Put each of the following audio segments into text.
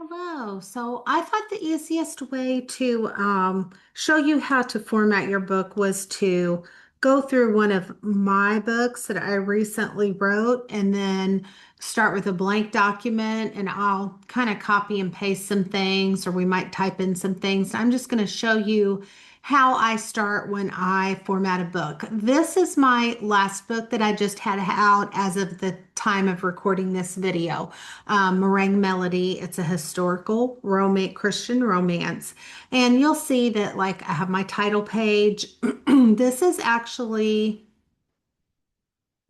Hello. So I thought the easiest way to show you how to format your book was to go through one of my books that I recently wrote and then start with a blank document and I'll kind of copy and paste some things or we might type in some things. I'm just going to show you how I start when I format a book. This is my last book that I just had out as of the time of recording this video. Meringue Melody. It's a historical romance, Christian romance. And you'll see that like I have my title page. This is actually,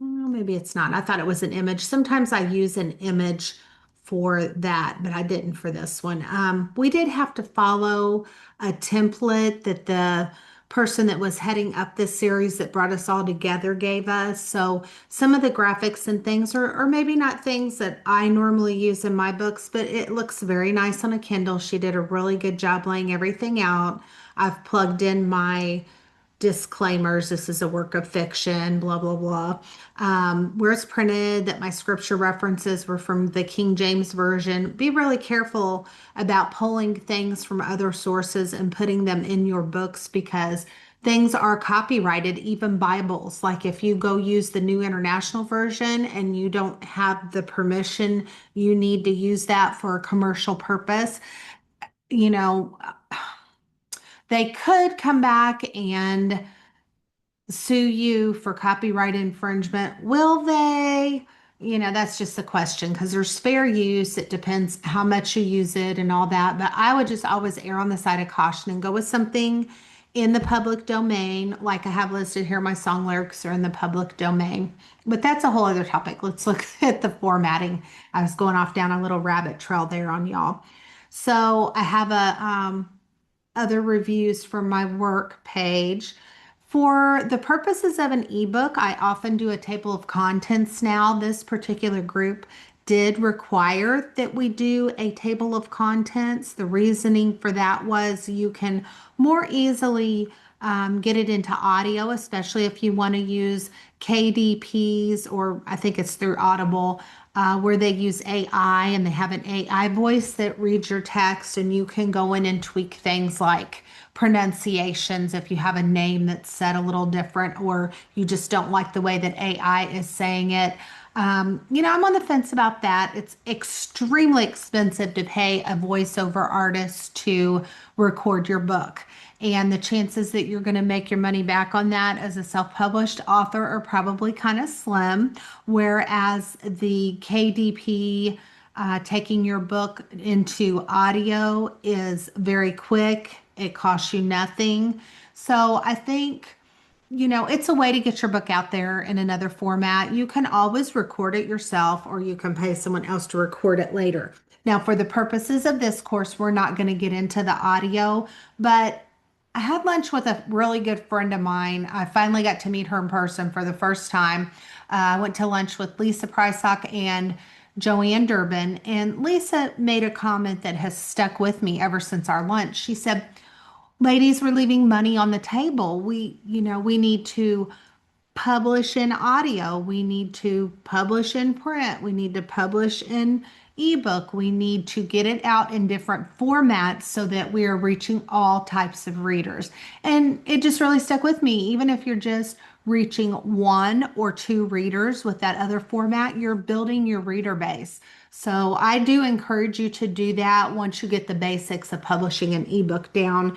well, maybe it's not. I thought it was an image. Sometimes I use an image for that, but I didn't for this one. We did have to follow a template that the person that was heading up this series that brought us all together gave us. So some of the graphics and things are maybe not things that I normally use in my books, but it looks very nice on a Kindle. She did a really good job laying everything out. I've plugged in my disclaimers. This is a work of fiction, blah, blah, blah. Where it's printed, that my scripture references were from the King James Version. Be really careful about pulling things from other sources and putting them in your books because things are copyrighted, even Bibles. Like if you go use the New International Version and you don't have the permission you need to use that for a commercial purpose, you know, they could come back and sue you for copyright infringement. Will they? That's just a question because there's fair use. It depends how much you use it and all that. But I would just always err on the side of caution and go with something in the public domain. Like I have listed here, my song lyrics are in the public domain. But that's a whole other topic. Let's look at the formatting. I was going off down a little rabbit trail there on y'all. So I have a other reviews from my work page. For the purposes of an ebook, I often do a table of contents now. This particular group did require that we do a table of contents. The reasoning for that was you can more easily get it into audio, especially if you want to use KDPs, or I think it's through Audible, where they use AI and they have an AI voice that reads your text, and you can go in and tweak things like pronunciations if you have a name that's said a little different or you just don't like the way that AI is saying it. I'm on the fence about that. It's extremely expensive to pay a voiceover artist to record your book. And the chances that you're going to make your money back on that as a self-published author are probably kind of slim. Whereas the KDP, taking your book into audio, is very quick. It costs you nothing. So I think it's a way to get your book out there in another format. You can always record it yourself or you can pay someone else to record it later. Now, for the purposes of this course, we're not going to get into the audio, but I had lunch with a really good friend of mine. I finally got to meet her in person for the first time. I went to lunch with Lisa Prysock and Joanne Durbin, and Lisa made a comment that has stuck with me ever since our lunch. She said, ladies, we're leaving money on the table. We need to publish in audio. We need to publish in print. We need to publish in ebook. We need to get it out in different formats so that we are reaching all types of readers. And it just really stuck with me. Even if you're just reaching one or two readers with that other format, you're building your reader base. So I do encourage you to do that once you get the basics of publishing an ebook down.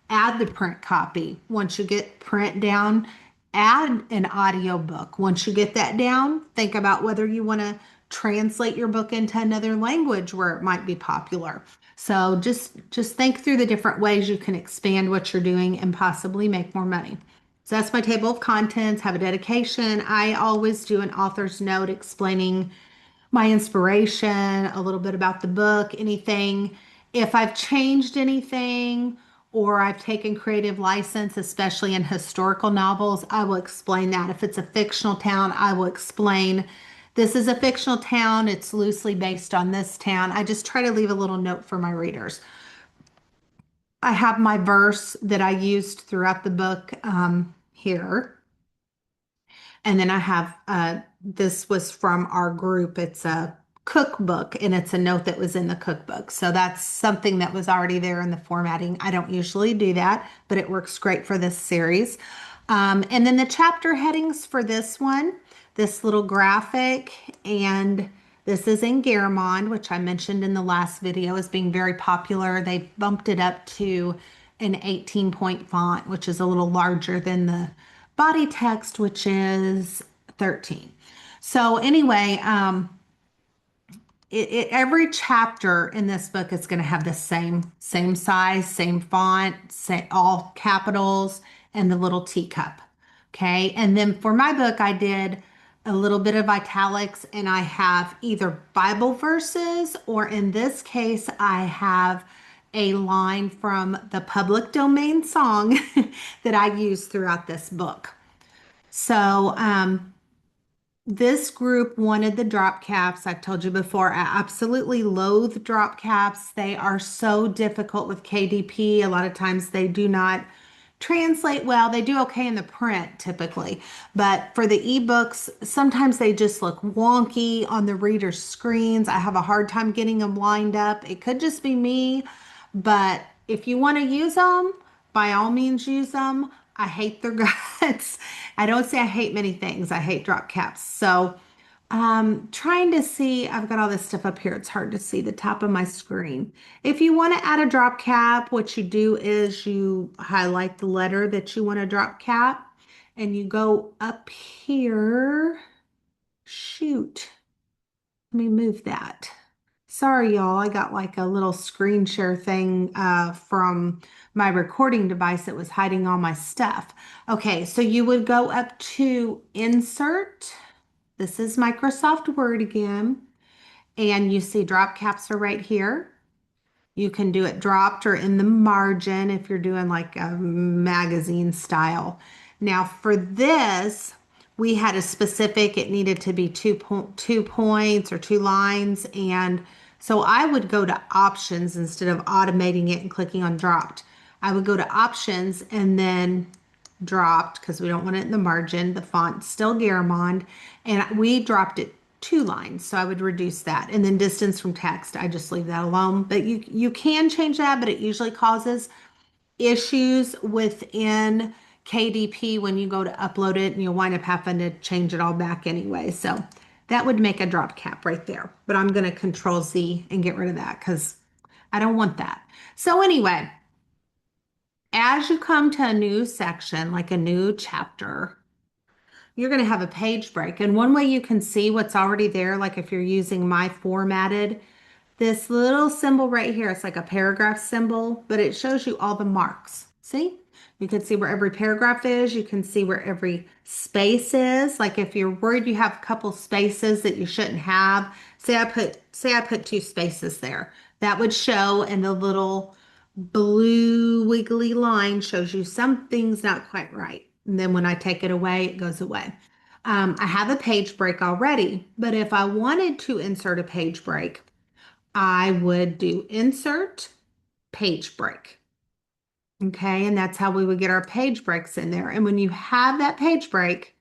Add the print copy. Once you get print down, add an audio book. Once you get that down, think about whether you want to translate your book into another language where it might be popular. So just think through the different ways you can expand what you're doing and possibly make more money. So that's my table of contents. Have a dedication. I always do an author's note explaining my inspiration, a little bit about the book, anything. If I've changed anything or I've taken creative license, especially in historical novels, I will explain that. If it's a fictional town, I will explain this is a fictional town. It's loosely based on this town. I just try to leave a little note for my readers. I have my verse that I used throughout the book here. And then I have this was from our group. It's a cookbook, and it's a note that was in the cookbook. So that's something that was already there in the formatting. I don't usually do that, but it works great for this series. And then the chapter headings for this one, this little graphic, and this is in Garamond, which I mentioned in the last video as being very popular. They bumped it up to an 18-point font, which is a little larger than the body text, which is 13. So anyway, every chapter in this book is going to have the same size, same font, all capitals, and the little teacup. Okay, and then for my book, I did a little bit of italics, and I have either Bible verses, or in this case, I have a line from the public domain song that I use throughout this book. So, this group wanted the drop caps. I've told you before, I absolutely loathe drop caps. They are so difficult with KDP. A lot of times they do not translate well. They do okay in the print typically, but for the ebooks, sometimes they just look wonky on the reader's screens. I have a hard time getting them lined up. It could just be me, but if you want to use them, by all means use them. I hate their guts. I don't say I hate many things. I hate drop caps. So trying to see, I've got all this stuff up here. It's hard to see the top of my screen. If you want to add a drop cap, what you do is you highlight the letter that you want to drop cap, and you go up here. Shoot. Let me move that. Sorry, y'all. I got like a little screen share thing from my recording device that was hiding all my stuff. Okay, so you would go up to Insert. This is Microsoft Word again. And you see drop caps are right here. You can do it dropped or in the margin if you're doing like a magazine style. Now for this, we had a specific, it needed to be 2 points or 2 lines. And so I would go to options instead of automating it and clicking on dropped. I would go to options and then dropped because we don't want it in the margin. The font's still Garamond, and we dropped it 2 lines. So I would reduce that. And then distance from text, I just leave that alone. But you can change that, but it usually causes issues within KDP when you go to upload it, and you'll wind up having to change it all back anyway. So that would make a drop cap right there. But I'm going to Control Z and get rid of that because I don't want that. So anyway, as you come to a new section, like a new chapter, you're going to have a page break. And one way you can see what's already there, like if you're using my formatted, this little symbol right here, it's like a paragraph symbol, but it shows you all the marks. See? You can see where every paragraph is. You can see where every space is. Like if you're worried you have a couple spaces that you shouldn't have, say I put 2 spaces there. That would show, and the little blue wiggly line shows you something's not quite right. And then when I take it away, it goes away. I have a page break already, but if I wanted to insert a page break, I would do insert page break. Okay, and that's how we would get our page breaks in there. And when you have that page break,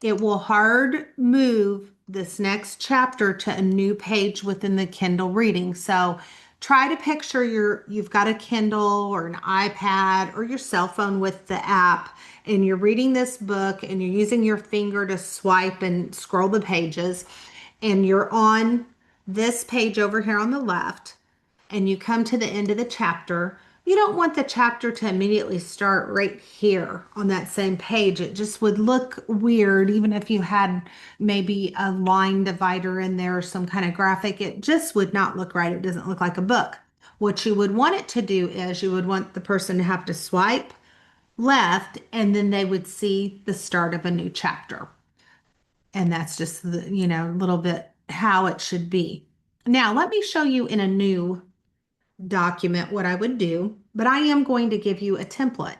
it will hard move this next chapter to a new page within the Kindle reading. So try to picture you've got a Kindle or an iPad or your cell phone with the app, and you're reading this book and you're using your finger to swipe and scroll the pages, and you're on this page over here on the left, and you come to the end of the chapter. You don't want the chapter to immediately start right here on that same page. It just would look weird, even if you had maybe a line divider in there or some kind of graphic. It just would not look right. It doesn't look like a book. What you would want it to do is you would want the person to have to swipe left, and then they would see the start of a new chapter. And that's just the, a little bit how it should be. Now, let me show you in a new document what I would do, but I am going to give you a template.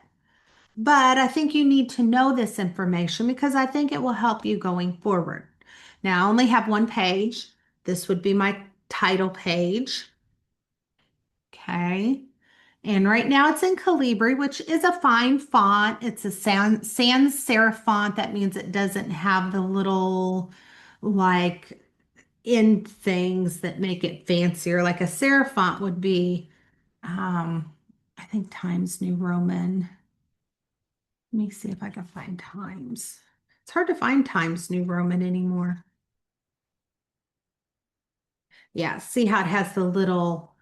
But I think you need to know this information because I think it will help you going forward. Now, I only have 1 page. This would be my title page. Okay. And right now it's in Calibri, which is a fine font. It's a sans serif font. That means it doesn't have the little like in things that make it fancier. Like a serif font would be, um, I think Times New Roman. Let me see if I can find Times. It's hard to find Times New Roman anymore. Yeah, see how it has the little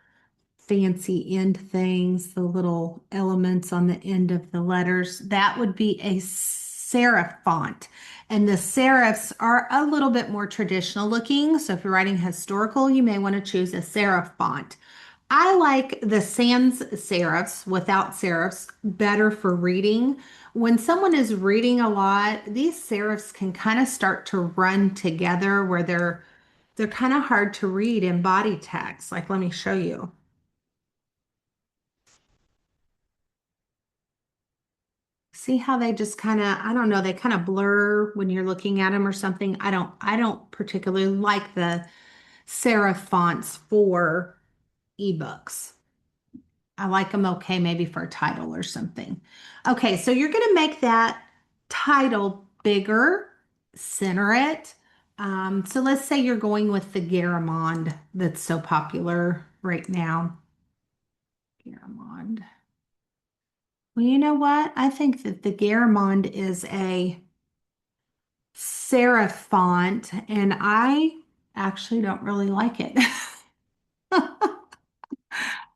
fancy end things, the little elements on the end of the letters. That would be a serif font. And the serifs are a little bit more traditional looking. So if you're writing historical, you may want to choose a serif font. I like the sans serifs without serifs better for reading. When someone is reading a lot, these serifs can kind of start to run together where they're kind of hard to read in body text. Like, let me show you. See how they just kind of, I don't know, they kind of blur when you're looking at them or something. I don't particularly like the serif fonts for ebooks. I like them okay, maybe for a title or something. Okay, so you're going to make that title bigger, center it. So let's say you're going with the Garamond that's so popular right now. Garamond. Well, you know what? I think that the Garamond is a serif font, and I actually don't really like it.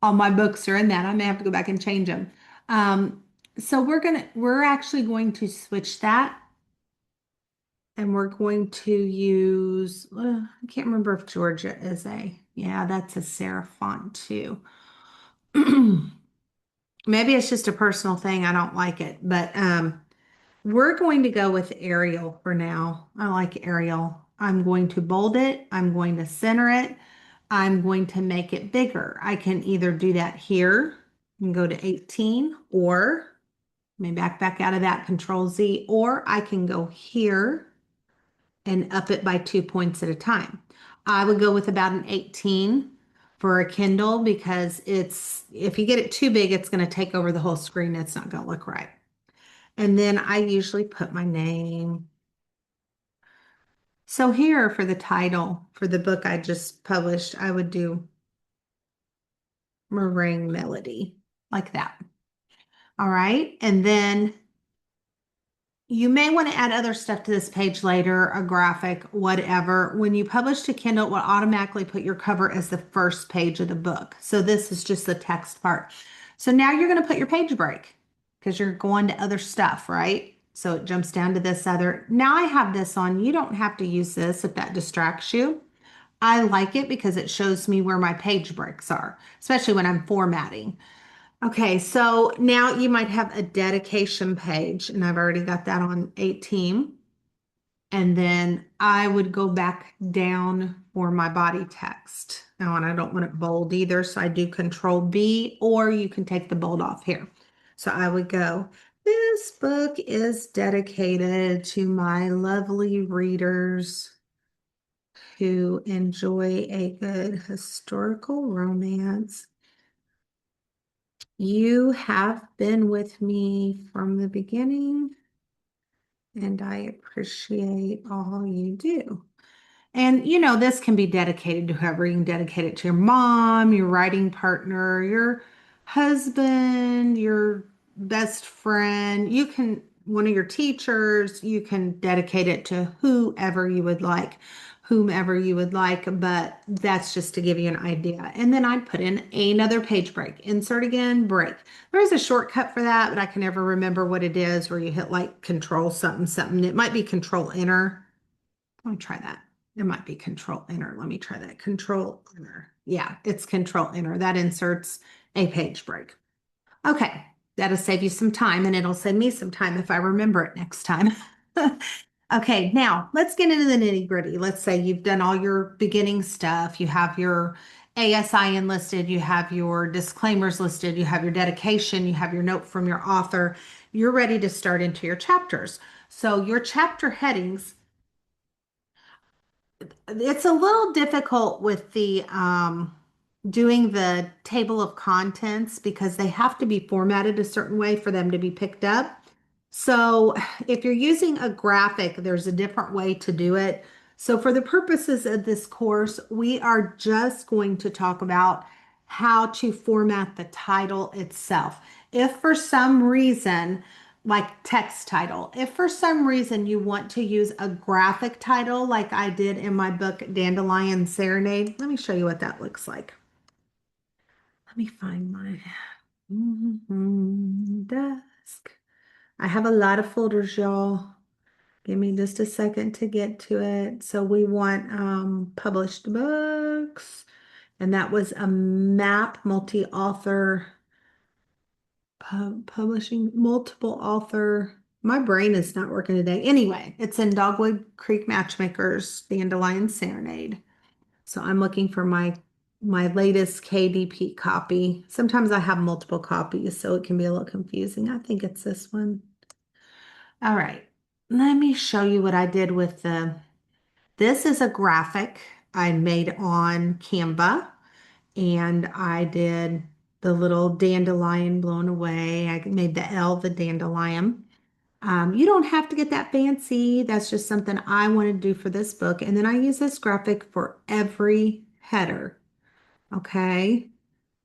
All my books are in that. I may have to go back and change them. Um, so we're actually going to switch that, and we're going to use, I can't remember if Georgia is yeah, that's a serif font too. Maybe it's just a personal thing. I don't like it, but we're going to go with Arial for now. I like Arial. I'm going to bold it. I'm going to center it. I'm going to make it bigger. I can either do that here and go to 18, or maybe back out of that, Control Z, or I can go here and up it by 2 points at a time. I would go with about an 18 for a Kindle because if you get it too big, it's going to take over the whole screen. It's not going to look right. And then I usually put my name. So here for the title for the book I just published, I would do Meringue Melody like that. All right. And then you may want to add other stuff to this page later, a graphic, whatever. When you publish to Kindle, it will automatically put your cover as the first page of the book. So this is just the text part. So now you're going to put your page break because you're going to other stuff, right? So it jumps down to this other. Now I have this on. You don't have to use this if that distracts you. I like it because it shows me where my page breaks are, especially when I'm formatting. Okay, so now you might have a dedication page, and I've already got that on 18. And then I would go back down for my body text. Now, and I don't want it bold either, so I do Control B, or you can take the bold off here. So I would go, this book is dedicated to my lovely readers who enjoy a good historical romance. You have been with me from the beginning, and I appreciate all you do. And this can be dedicated to whoever. You can dedicate it to your mom, your writing partner, your husband, your best friend. You can, one of your teachers, you can dedicate it to whomever you would like, but that's just to give you an idea. And then I'd put in another page break, insert again, break. There is a shortcut for that, but I can never remember what it is where you hit like control something, something. It might be control enter. Let me try that. It might be control enter. Let me try that. Control enter. Yeah, it's control enter. That inserts a page break. Okay, that'll save you some time and it'll save me some time if I remember it next time. Okay, now let's get into the nitty gritty. Let's say you've done all your beginning stuff. You have your ASI enlisted, you have your disclaimers listed, you have your dedication, you have your note from your author. You're ready to start into your chapters. So your chapter headings, it's a little difficult with the doing the table of contents because they have to be formatted a certain way for them to be picked up. So if you're using a graphic, there's a different way to do it. So for the purposes of this course, we are just going to talk about how to format the title itself. If for some reason, like text title, if for some reason you want to use a graphic title like I did in my book, Dandelion Serenade, let me show you what that looks like. Let me find my desk. I have a lot of folders, y'all. Give me just a second to get to it. So we want published books, and that was a map multi-author publishing multiple author. My brain is not working today. Anyway, it's in Dogwood Creek Matchmakers Dandelion Serenade. So I'm looking for my latest KDP copy. Sometimes I have multiple copies, so it can be a little confusing. I think it's this one. All right, let me show you what I did with this is a graphic I made on Canva, and I did the little dandelion blown away. I made the L the dandelion. You don't have to get that fancy. That's just something I wanted to do for this book. And then I use this graphic for every header. Okay.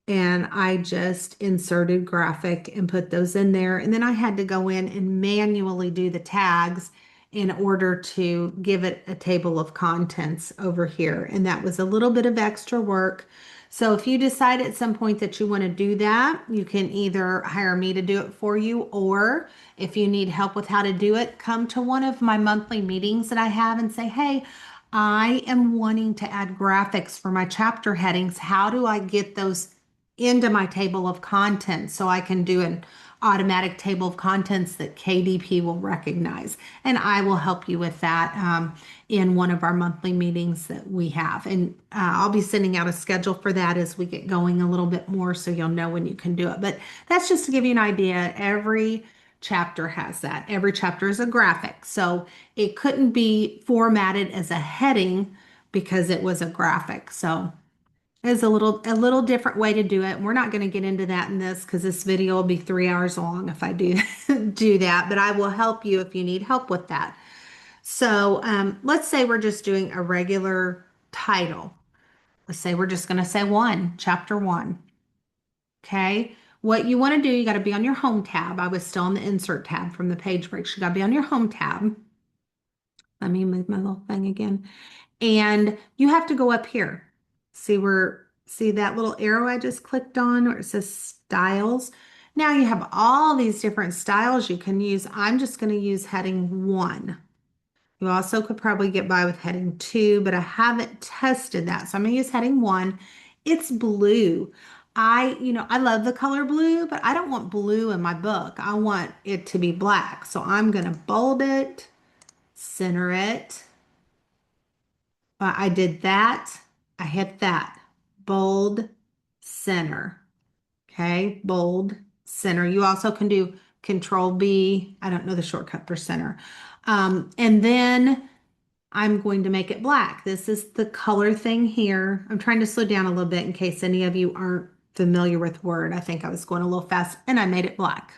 And I just inserted graphic and put those in there. And then I had to go in and manually do the tags in order to give it a table of contents over here. And that was a little bit of extra work. So if you decide at some point that you want to do that, you can either hire me to do it for you, or if you need help with how to do it, come to one of my monthly meetings that I have and say, hey, I am wanting to add graphics for my chapter headings. How do I get those into my table of contents so I can do an automatic table of contents that KDP will recognize? And I will help you with that in one of our monthly meetings that we have. And I'll be sending out a schedule for that as we get going a little bit more so you'll know when you can do it. But that's just to give you an idea. Every chapter has that. Every chapter is a graphic. So it couldn't be formatted as a heading because it was a graphic. So is a little different way to do it. We're not going to get into that in this because this video will be 3 hours long if I do do that, but I will help you if you need help with that. So let's say we're just doing a regular title. Let's say we're just going to say chapter one. Okay. What you want to do, you got to be on your home tab. I was still on the insert tab from the page breaks. You got to be on your home tab. Let me move my little thing again. And you have to go up here. See that little arrow I just clicked on where it says styles? Now you have all these different styles you can use. I'm just going to use heading 1. You also could probably get by with heading 2, but I haven't tested that. So I'm going to use heading 1. It's blue. I love the color blue, but I don't want blue in my book. I want it to be black. So I'm going to bold it, center it. I did that. I hit that. Bold, center. Okay, bold, center. You also can do Control B. I don't know the shortcut for center. And then I'm going to make it black. This is the color thing here. I'm trying to slow down a little bit in case any of you aren't familiar with Word. I think I was going a little fast, and I made it black.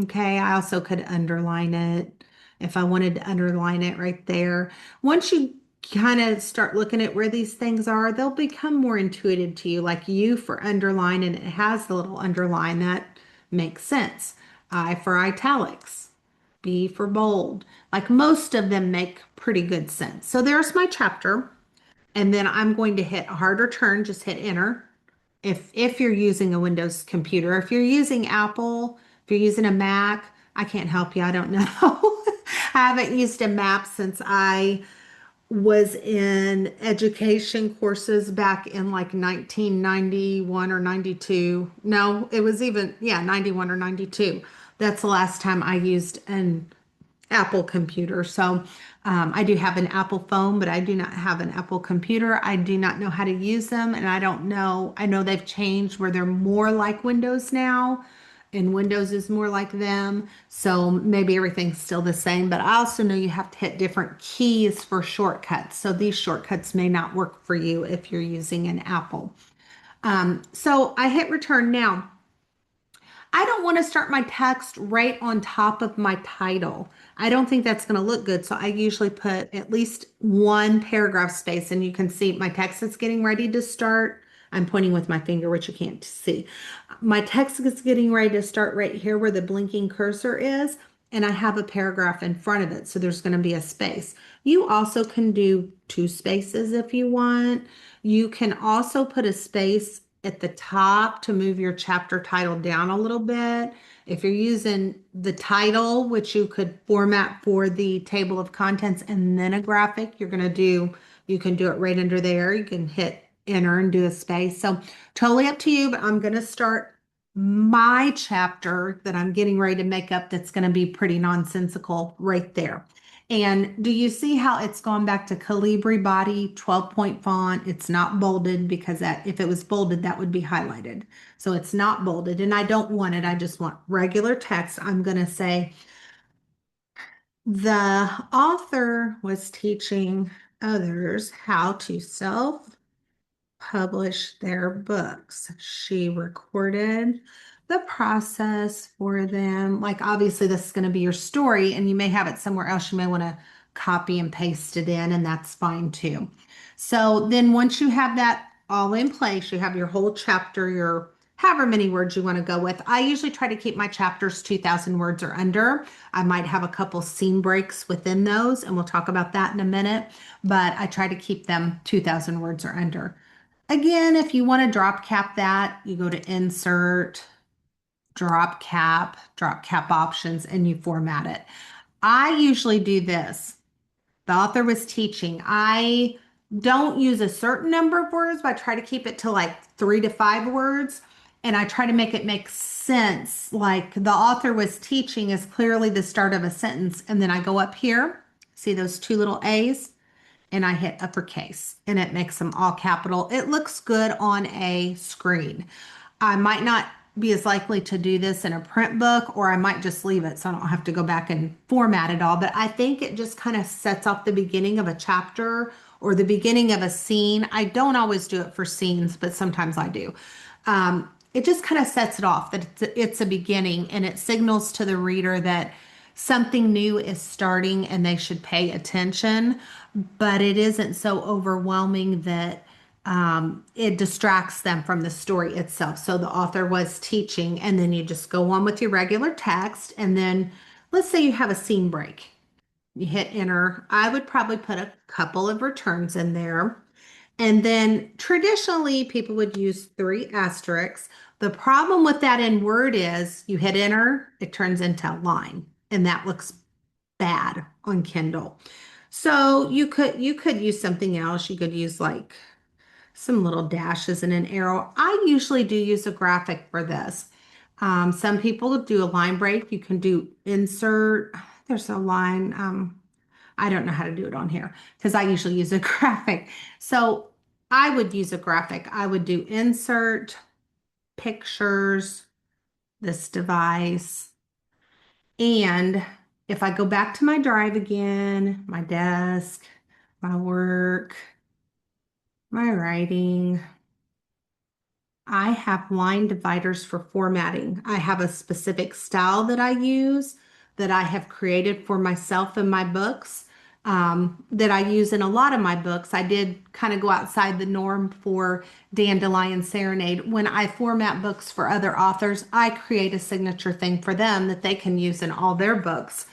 Okay, I also could underline it if I wanted to underline it right there. Once you kind of start looking at where these things are, they'll become more intuitive to you, like U for underline, and it has the little underline that makes sense. I for italics, B for bold. Like most of them make pretty good sense. So there's my chapter. And then I'm going to hit a harder turn, just hit enter if you're using a Windows computer. If you're using Apple, if you're using a Mac, I can't help you. I don't know. I haven't used a map since I was in education courses back in like 1991 or 92. No, it was even, yeah, 91 or 92. That's the last time I used an Apple computer. So I do have an Apple phone, but I do not have an Apple computer. I do not know how to use them, and I don't know. I know they've changed where they're more like Windows now, and Windows is more like them. So maybe everything's still the same, but I also know you have to hit different keys for shortcuts. So these shortcuts may not work for you if you're using an Apple. So I hit return now. I don't want to start my text right on top of my title. I don't think that's going to look good. So I usually put at least one paragraph space, and you can see my text is getting ready to start. I'm pointing with my finger, which you can't see. My text is getting ready to start right here where the blinking cursor is, and I have a paragraph in front of it. So there's going to be a space. You also can do two spaces if you want. You can also put a space at the top to move your chapter title down a little bit. If you're using the title, which you could format for the table of contents and then a graphic, you can do it right under there. You can hit enter and do a space. So totally up to you, but I'm going to start my chapter that I'm getting ready to make up that's going to be pretty nonsensical right there. And do you see how it's gone back to Calibri body 12-point font? It's not bolded because that if it was bolded, that would be highlighted. So it's not bolded, and I don't want it. I just want regular text. I'm going to say the author was teaching others how to self-publish their books. She recorded the process for them. Like, obviously, this is going to be your story, and you may have it somewhere else. You may want to copy and paste it in, and that's fine too. So then, once you have that all in place, you have your whole chapter, your however many words you want to go with. I usually try to keep my chapters 2,000 words or under. I might have a couple scene breaks within those, and we'll talk about that in a minute, but I try to keep them 2,000 words or under. Again, if you want to drop cap that, you go to insert, drop cap options, and you format it. I usually do this. The author was teaching. I don't use a certain number of words, but I try to keep it to like 3 to 5 words. And I try to make it make sense. Like the author was teaching is clearly the start of a sentence. And then I go up here, see those two little A's? And I hit uppercase and it makes them all capital. It looks good on a screen. I might not be as likely to do this in a print book, or I might just leave it so I don't have to go back and format it all. But I think it just kind of sets off the beginning of a chapter or the beginning of a scene. I don't always do it for scenes, but sometimes I do. It just kind of sets it off that it's a beginning, and it signals to the reader that something new is starting and they should pay attention, but it isn't so overwhelming that it distracts them from the story itself. So the author was teaching, and then you just go on with your regular text. And then let's say you have a scene break. You hit enter. I would probably put a couple of returns in there. And then traditionally, people would use 3 asterisks. The problem with that in Word is you hit enter, it turns into a line, and that looks bad on Kindle. So you could use something else. You could use like some little dashes and an arrow. I usually do use a graphic for this. Some people do a line break. You can do insert. There's a line. I don't know how to do it on here because I usually use a graphic. So I would use a graphic. I would do insert, pictures, this device. And if I go back to my drive again, my desk, my work, my writing, I have line dividers for formatting. I have a specific style that I use that I have created for myself in my books, that I use in a lot of my books. I did kind of go outside the norm for Dandelion Serenade. When I format books for other authors, I create a signature thing for them that they can use in all their books,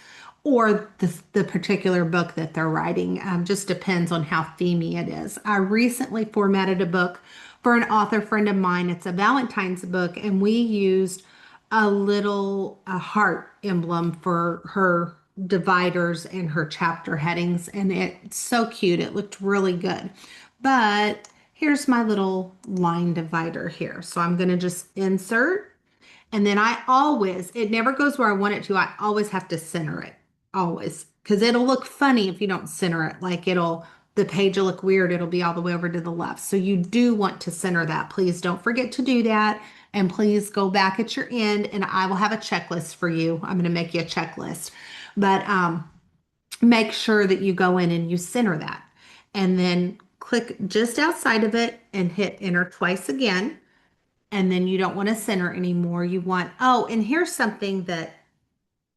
or the particular book that they're writing. Just depends on how themey it is. I recently formatted a book for an author friend of mine. It's a Valentine's book, and we used a heart emblem for her dividers and her chapter headings, and it's so cute. It looked really good. But here's my little line divider here. So I'm going to just insert, and then it never goes where I want it to. I always have to center it, always, because it'll look funny if you don't center it. The page will look weird. It'll be all the way over to the left. So you do want to center that. Please don't forget to do that. And please go back at your end, and I will have a checklist for you. I'm going to make you a checklist, but make sure that you go in and you center that, and then click just outside of it and hit enter twice again. and then you don't want to center anymore. You want, oh, and here's something that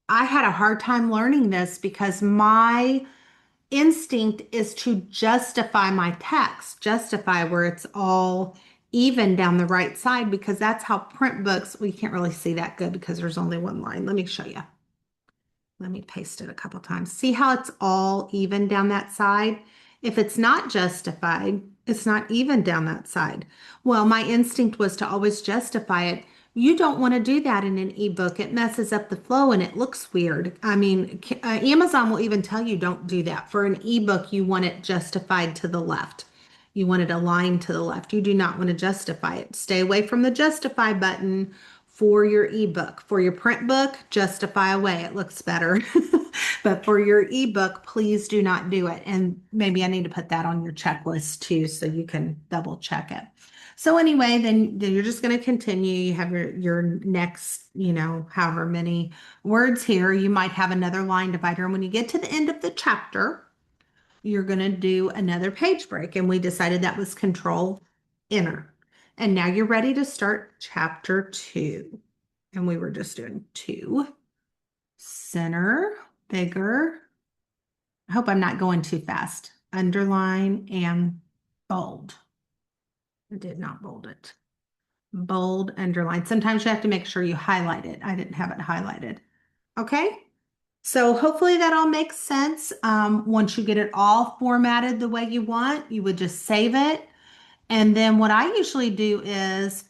I had a hard time learning this because my instinct is to justify my text, justify where it's all even down the right side because that's how print books, we can't really see that good because there's only one line. Let me show you. Let me paste it a couple times. See how it's all even down that side? If it's not justified, it's not even down that side. Well, my instinct was to always justify it. You don't want to do that in an ebook. It messes up the flow and it looks weird. I mean, Amazon will even tell you don't do that. For an ebook, you want it justified to the left. You want it aligned to the left. You do not want to justify it. Stay away from the justify button for your ebook. For your print book, justify away. It looks better. But for your ebook, please do not do it. And maybe I need to put that on your checklist too, so you can double check it. So anyway, then you're just going to continue. You have your next, however many words here. You might have another line divider. And when you get to the end of the chapter, you're going to do another page break. And we decided that was Control Enter. And now you're ready to start chapter 2. And we were just doing 2. Center, bigger. I hope I'm not going too fast. Underline and bold. I did not bold it. Bold, underline. Sometimes you have to make sure you highlight it. I didn't have it highlighted. Okay. So hopefully that all makes sense. Once you get it all formatted the way you want, you would just save it. And then what I usually do is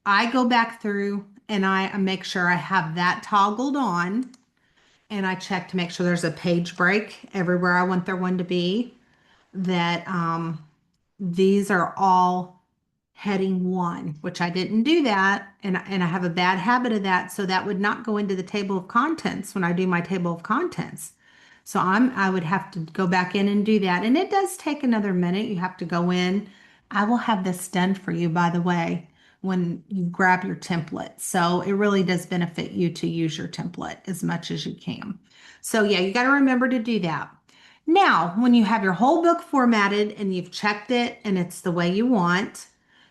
I go back through and I make sure I have that toggled on and I check to make sure there's a page break everywhere I want there one to be, that these are all heading 1, which I didn't do that. And I have a bad habit of that. So that would not go into the table of contents when I do my table of contents. So I would have to go back in and do that. And it does take another minute. You have to go in. I will have this done for you, by the way, when you grab your template. So it really does benefit you to use your template as much as you can. So yeah, you got to remember to do that. Now, when you have your whole book formatted and you've checked it and it's the way you want,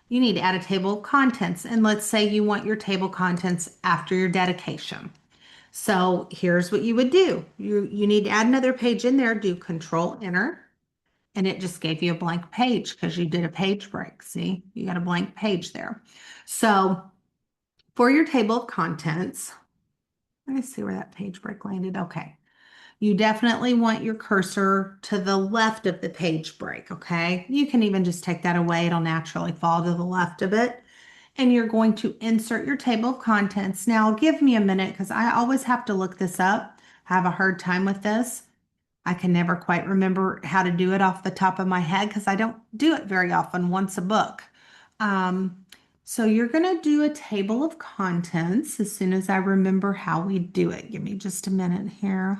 you need to add a table of contents. And let's say you want your table of contents after your dedication. So here's what you would do. You need to add another page in there, do Control Enter, and it just gave you a blank page because you did a page break. See, you got a blank page there. So for your table of contents, let me see where that page break landed. Okay. You definitely want your cursor to the left of the page break, okay? You can even just take that away. It'll naturally fall to the left of it. And you're going to insert your table of contents. Now, give me a minute because I always have to look this up. I have a hard time with this. I can never quite remember how to do it off the top of my head because I don't do it very often once a book. Um, so you're going to do a table of contents as soon as I remember how we do it. Give me just a minute here.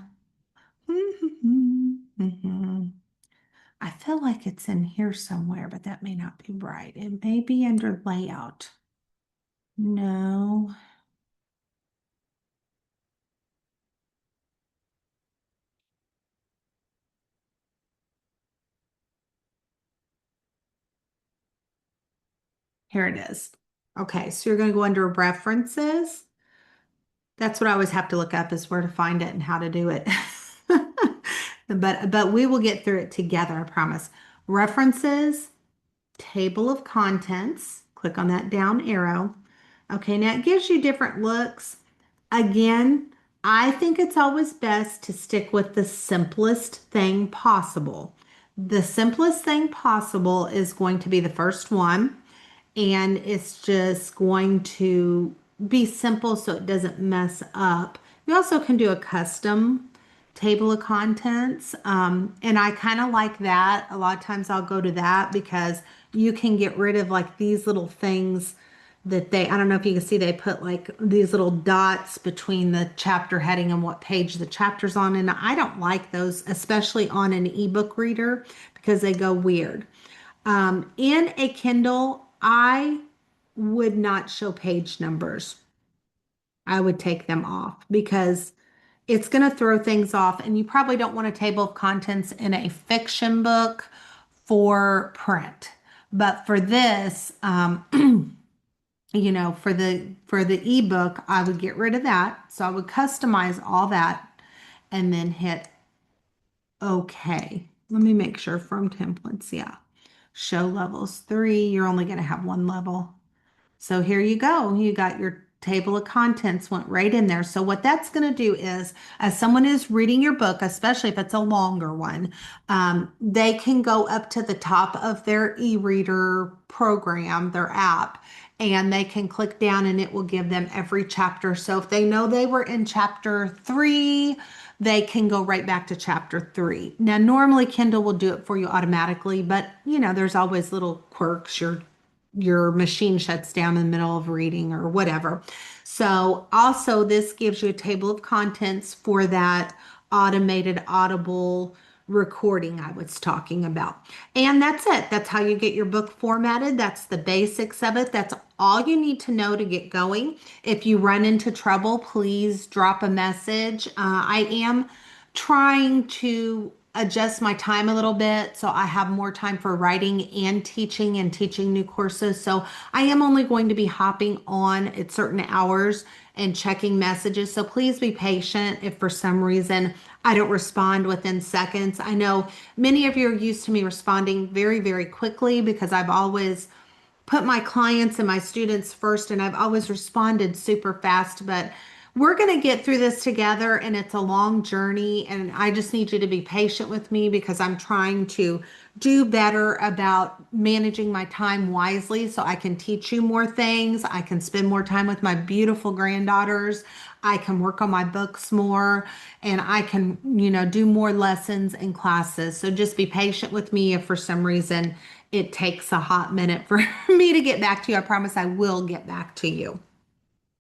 I feel like it's in here somewhere, but that may not be right. It may be under layout. No. Here it is. Okay, so you're going to go under references. That's what I always have to look up is where to find it and how to do it. But we will get through it together, I promise. References, table of contents. Click on that down arrow. Okay, now it gives you different looks. Again, I think it's always best to stick with the simplest thing possible. The simplest thing possible is going to be the first one, and it's just going to be simple so it doesn't mess up. You also can do a custom table of contents, and I kind of like that. A lot of times I'll go to that because you can get rid of like these little things that I don't know if you can see, they put like these little dots between the chapter heading and what page the chapter's on. And I don't like those, especially on an ebook reader because they go weird. In a Kindle, I would not show page numbers. I would take them off because it's going to throw things off, and you probably don't want a table of contents in a fiction book for print. But for this, for the ebook, I would get rid of that. So I would customize all that and then hit OK. Let me make sure from templates. Yeah. Show levels 3. You're only going to have one level. So here you go. You got your table of contents went right in there. So what that's going to do is, as someone is reading your book, especially if it's a longer one, they can go up to the top of their e-reader program, their app, and they can click down and it will give them every chapter. So if they know they were in chapter 3, they can go right back to chapter 3. Now, normally Kindle will do it for you automatically, but there's always little quirks. Your machine shuts down in the middle of reading or whatever. So also this gives you a table of contents for that automated audible recording I was talking about. And that's it. That's how you get your book formatted. That's the basics of it. That's all you need to know to get going. If you run into trouble, please drop a message. I am trying to adjust my time a little bit so I have more time for writing and teaching new courses. So I am only going to be hopping on at certain hours and checking messages. So please be patient if for some reason I don't respond within seconds. I know many of you are used to me responding very, very quickly because I've always put my clients and my students first, and I've always responded super fast. But we're going to get through this together, and it's a long journey. And I just need you to be patient with me because I'm trying to do better about managing my time wisely so I can teach you more things. I can spend more time with my beautiful granddaughters. I can work on my books more, and I can, do more lessons and classes. So just be patient with me if for some reason it takes a hot minute for me to get back to you. I promise I will get back to you.